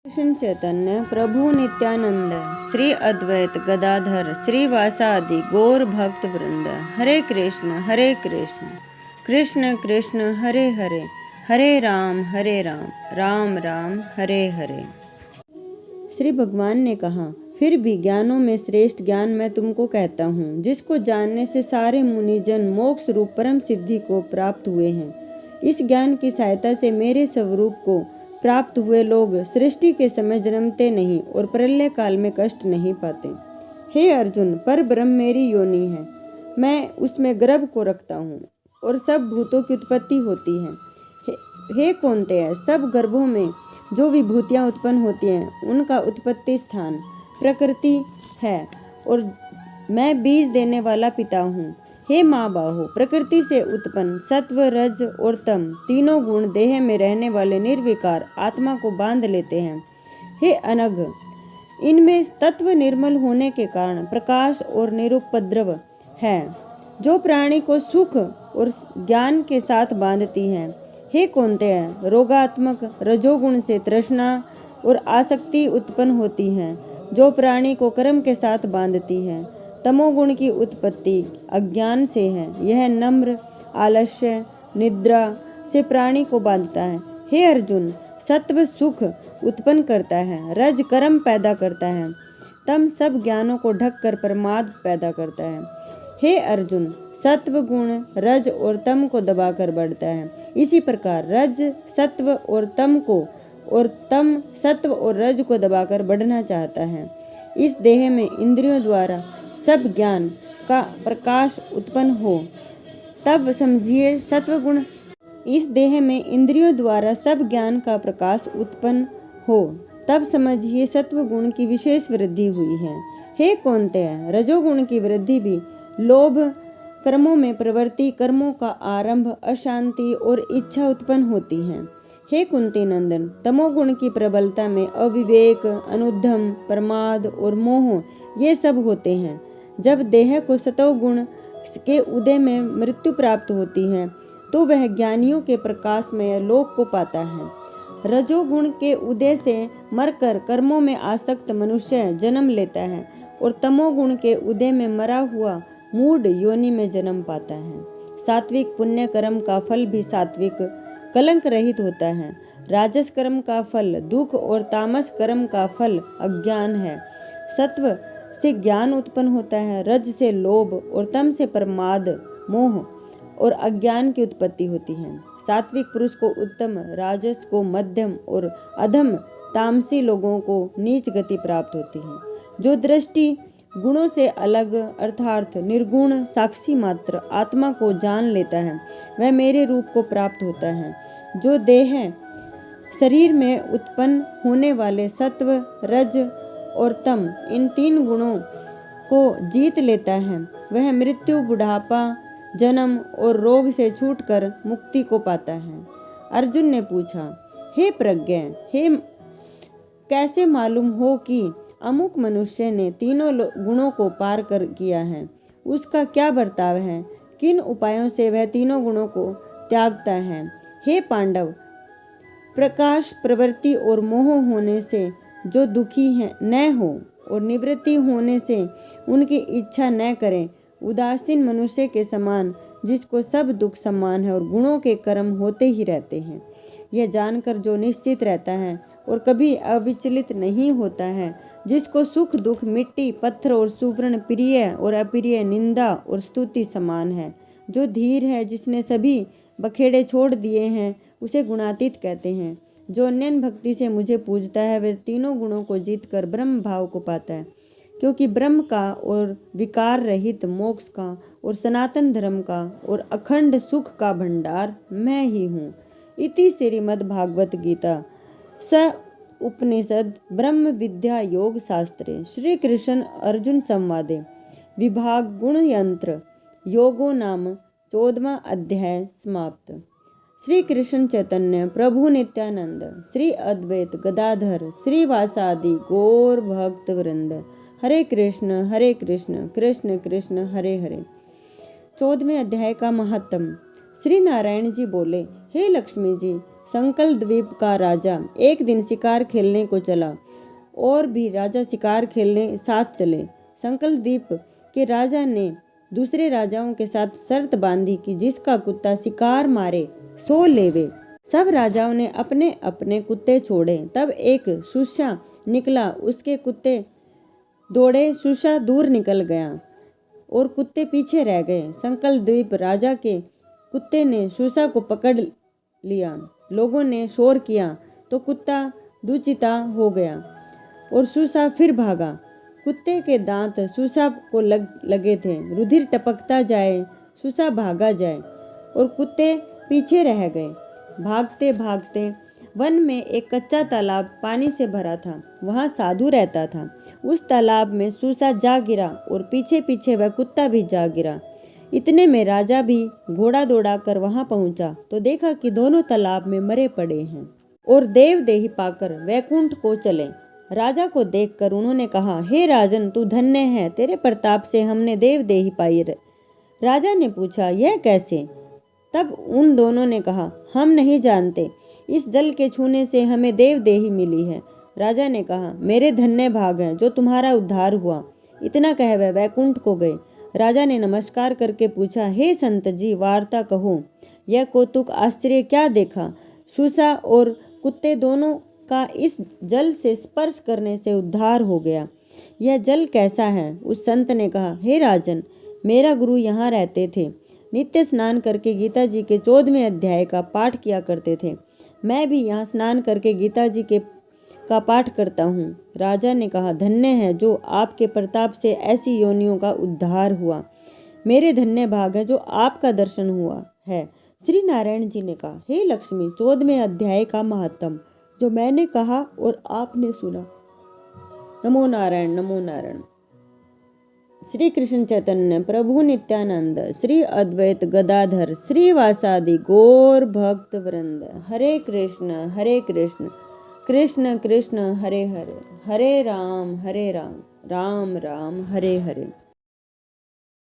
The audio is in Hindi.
कृष्ण चैतन्य प्रभु नित्यानंद श्री अद्वैत गदाधर श्रीवासादि गौर भक्त वृंद। हरे कृष्ण कृष्ण कृष्ण हरे हरे, हरे राम राम राम हरे हरे। श्री भगवान ने कहा, फिर भी ज्ञानों में श्रेष्ठ ज्ञान मैं तुमको कहता हूँ, जिसको जानने से सारे मुनिजन मोक्ष रूप परम सिद्धि को प्राप्त हुए हैं। इस ज्ञान की सहायता से मेरे स्वरूप को प्राप्त हुए लोग सृष्टि के समय जन्मते नहीं और प्रलय काल में कष्ट नहीं पाते। हे अर्जुन, पर ब्रह्म मेरी योनि है, मैं उसमें गर्भ को रखता हूँ और सब भूतों की उत्पत्ति होती है। हे कौन्तेय, सब गर्भों में जो विभूतियाँ उत्पन्न होती हैं उनका उत्पत्ति स्थान प्रकृति है और मैं बीज देने वाला पिता हूँ। हे माँ बाहो, प्रकृति से उत्पन्न सत्व रज और तम तीनों गुण देह में रहने वाले निर्विकार आत्मा को बांध लेते हैं। हे अनघ, इनमें तत्व निर्मल होने के कारण प्रकाश और निरुपद्रव है, जो प्राणी को सुख और ज्ञान के साथ बांधती है। हे कौन्तेय, रोगात्मक रजोगुण से तृष्णा और आसक्ति उत्पन्न होती है, जो प्राणी को कर्म के साथ बांधती है। तमोगुण की उत्पत्ति अज्ञान से है, यह नम्र आलस्य निद्रा से प्राणी को बांधता है। हे अर्जुन, सत्व सुख उत्पन्न करता है, रज कर्म पैदा करता है, तम सब ज्ञानों को ढककर प्रमाद पैदा करता है। हे अर्जुन, सत्व गुण रज और तम को दबाकर बढ़ता है। इसी प्रकार रज सत्व और तम को और तम सत्व और रज को दबाकर बढ़ना चाहता है। इस देह में इंद्रियों द्वारा सब ज्ञान का प्रकाश उत्पन्न हो तब समझिए सत्वगुण। इस देह में इंद्रियों द्वारा सब ज्ञान का प्रकाश उत्पन्न हो तब समझिए सत्वगुण की विशेष वृद्धि हुई है। हे कौन्तेय, रजोगुण की वृद्धि भी लोभ कर्मों में प्रवृत्ति, कर्मों का आरंभ, अशांति और इच्छा उत्पन्न होती है। हे कुंती नंदन, तमोगुण की प्रबलता में अविवेक, अनुद्धम, प्रमाद और मोह ये सब होते हैं। जब देह को सतोगुण के उदय में मृत्यु प्राप्त होती है तो वह ज्ञानियों के प्रकाश में लोक को पाता है। रजोगुण के उदय से मरकर कर्मों में आसक्त मनुष्य जन्म लेता है और तमोगुण के उदय में मरा हुआ मूढ़ योनि में जन्म पाता है। सात्विक पुण्य कर्म का फल भी सात्विक कलंक रहित होता है। राजस कर्म का फल दुख और तामस कर्म का फल अज्ञान है। सत्व से ज्ञान उत्पन्न होता है, रज से लोभ और तम से प्रमाद मोह और अज्ञान की उत्पत्ति होती है। सात्विक पुरुष को उत्तम, राजस को मध्यम और अधम तामसी लोगों को नीच गति प्राप्त होती है। जो दृष्टि गुणों से अलग अर्थात निर्गुण साक्षी मात्र आत्मा को जान लेता है वह मेरे रूप को प्राप्त होता है। जो देह शरीर में उत्पन्न होने वाले सत्व रज और तम इन तीन गुणों को जीत लेता है वह मृत्यु, बुढ़ापा, जन्म और रोग से छूटकर मुक्ति को पाता है। अर्जुन ने पूछा, हे प्रज्ञ, हे कैसे मालूम हो कि अमुक मनुष्य ने तीनों गुणों को पार कर किया है? उसका क्या बर्ताव है? किन उपायों से वह तीनों गुणों को त्यागता है? हे पांडव, प्रकाश, प्रवृत्ति और मोह होने से जो दुखी है न हो और निवृत्ति होने से उनकी इच्छा न करें, उदासीन मनुष्य के समान जिसको सब दुख समान है और गुणों के कर्म होते ही रहते हैं, यह जानकर जो निश्चित रहता है और कभी अविचलित नहीं होता है, जिसको सुख दुख मिट्टी पत्थर और सुवर्ण प्रिय और अप्रिय निंदा और स्तुति समान है, जो धीर है, जिसने सभी बखेड़े छोड़ दिए हैं, उसे गुणातीत कहते हैं। जो अन्य भक्ति से मुझे पूजता है वह तीनों गुणों को जीतकर ब्रह्म भाव को पाता है, क्योंकि ब्रह्म का और विकार रहित मोक्ष का और सनातन धर्म का और अखंड सुख का भंडार मैं ही हूँ। इति श्रीमद्भागवत गीता स उपनिषद ब्रह्म विद्या योग शास्त्रे श्री कृष्ण अर्जुन संवादे विभाग गुण यंत्र योगो नाम 14वां अध्याय समाप्त। श्री कृष्ण चैतन्य प्रभु नित्यानंद श्री अद्वैत गदाधर श्रीवासादि गौर भक्त वृंद। हरे कृष्ण कृष्ण कृष्ण हरे हरे। 14वें अध्याय का महत्म। श्री नारायण जी बोले, हे लक्ष्मी जी, संकल द्वीप का राजा एक दिन शिकार खेलने को चला और भी राजा शिकार खेलने साथ चले। संकल द्वीप के राजा ने दूसरे राजाओं के साथ शर्त बांधी कि जिसका कुत्ता शिकार मारे सो लेवे। सब राजाओं ने अपने अपने कुत्ते छोड़े। तब एक शूशा निकला, उसके कुत्ते दौड़े, शूशा दूर निकल गया और कुत्ते पीछे रह गए। संकल द्वीप राजा के कुत्ते ने शूशा को पकड़ लिया। लोगों ने शोर किया तो कुत्ता दूचिता हो गया और शूशा फिर भागा। कुत्ते के दांत शूशा को लगे थे। रुधिर टपकता जाए, शूशा भागा जाए और कुत्ते पीछे रह गए। भागते भागते वन में एक कच्चा तालाब पानी से भरा था। वहाँ साधु रहता था। उस तालाब में शूशा जा गिरा और पीछे पीछे वह कुत्ता भी जा गिरा। इतने में राजा भी घोड़ा दौड़ा कर वहाँ पहुँचा तो देखा कि दोनों तालाब में मरे पड़े हैं और देवदेही पाकर वैकुंठ को चले। राजा को देखकर उन्होंने कहा, हे राजन, तू धन्य है, तेरे प्रताप से हमने देवदेही पाई। राजा ने पूछा, यह कैसे? तब उन दोनों ने कहा, हम नहीं जानते, इस जल के छूने से हमें देवदेही मिली है। राजा ने कहा, मेरे धन्य भाग हैं जो तुम्हारा उद्धार हुआ। इतना कह वह वैकुंठ को गए। राजा ने नमस्कार करके पूछा, हे संत जी, वार्ता कहो, यह कौतुक आश्चर्य क्या देखा? शूशा और कुत्ते दोनों का इस जल से स्पर्श करने से उद्धार हो गया। यह जल कैसा है? उस संत ने कहा, हे राजन, मेरा गुरु यहाँ रहते थे, नित्य स्नान करके गीता जी के 14वें अध्याय का पाठ किया करते थे। मैं भी यहाँ स्नान करके गीता जी का पाठ करता हूँ। राजा ने कहा, धन्य है जो आपके प्रताप से ऐसी योनियों का उद्धार हुआ। मेरे धन्य भाग है जो आपका दर्शन हुआ है। श्री नारायण जी ने कहा, हे लक्ष्मी, 14वें अध्याय का महत्तम जो मैंने कहा और आपने सुना। नमो नारायण, नमो नारायण। श्री कृष्ण चैतन्य प्रभु नित्यानंद, श्री अद्वैत गदाधर, श्री वासादि गौर भक्त वृंद। हरे कृष्ण कृष्ण कृष्ण हरे हरे, हरे राम राम राम हरे हरे।